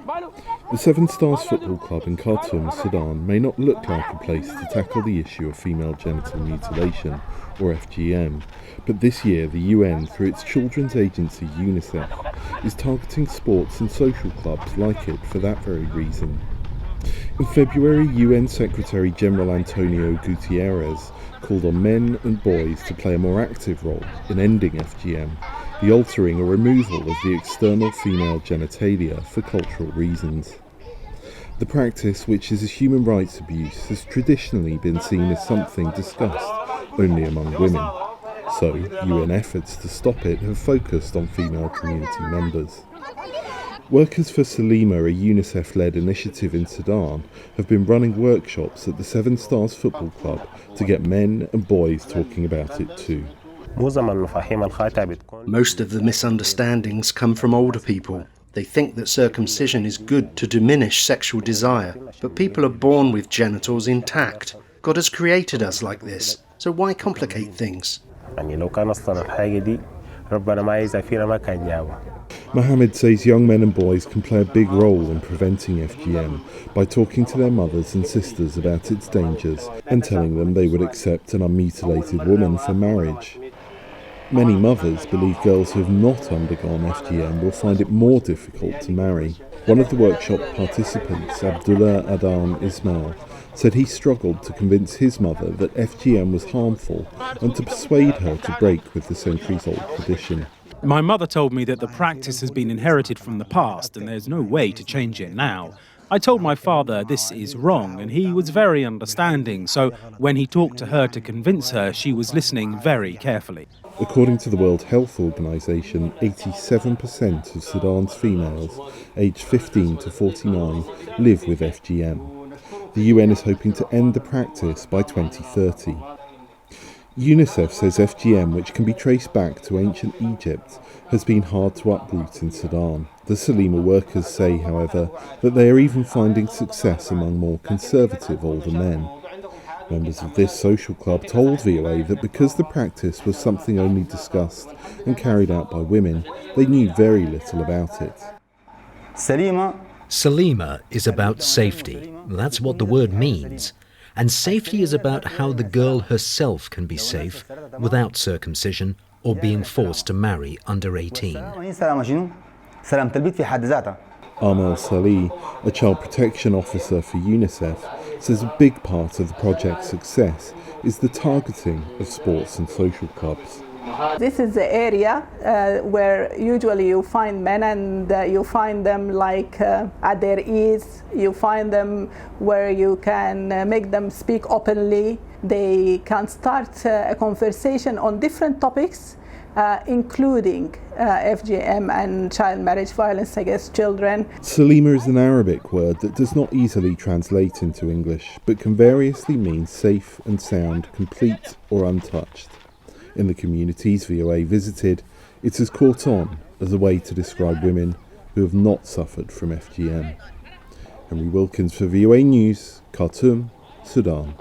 The Seven Stars Football Club in Khartoum, Sudan may not look like a place to tackle the issue of female genital mutilation, or FGM, but this year the UN, through its children's agency UNICEF, is targeting sports and social clubs like it for that very reason. In February, UN Secretary General Antonio Guterres called on men and boys to play a more active role in ending FGM, the altering or removal of the external female genitalia for cultural reasons. The practice, which is a human rights abuse, has traditionally been seen as something discussed only among women. So, UN efforts to stop it have focused on female community members. Workers for Salima, a UNICEF-led initiative in Sudan, have been running workshops at the Seven Stars Football Club to get men and boys talking about it too. Most of the misunderstandings come from older people. They think that circumcision is good to diminish sexual desire, but people are born with genitals intact. God has created us like this, so why complicate things? Mohammed says young men and boys can play a big role in preventing FGM by talking to their mothers and sisters about its dangers and telling them they would accept an unmutilated woman for marriage. Many mothers believe girls who have not undergone FGM will find it more difficult to marry. One of the workshop participants, Abdullah Adan Ismail, said he struggled to convince his mother that FGM was harmful and to persuade her to break with the centuries-old tradition. My mother told me that the practice has been inherited from the past and there's no way to change it now. I told my father this is wrong and he was very understanding, so when he talked to her to convince her, she was listening very carefully. According to the World Health Organization, 87% of Sudan's females aged 15 to 49 live with FGM. The UN is hoping to end the practice by 2030. UNICEF says FGM, which can be traced back to ancient Egypt, has been hard to uproot in Sudan. The Salima workers say, however, that they are even finding success among more conservative older men. Members of this social club told VOA that because the practice was something only discussed and carried out by women, they knew very little about it. Salima is about safety. That's what the word means. And safety is about how the girl herself can be safe without circumcision or being forced to marry under 18. Amel Salih, a child protection officer for UNICEF, says a big part of the project's success is the targeting of sports and social clubs. This is the area where usually you find men and you find them like at their ease. You find them where you can make them speak openly. They can start a conversation on different topics, including FGM and child marriage, violence against children. Salima is an Arabic word that does not easily translate into English, but can variously mean safe and sound, complete or untouched. In the communities VOA visited, it has caught on as a way to describe women who have not suffered from FGM. Henry Wilkins for VOA News, Khartoum, Sudan.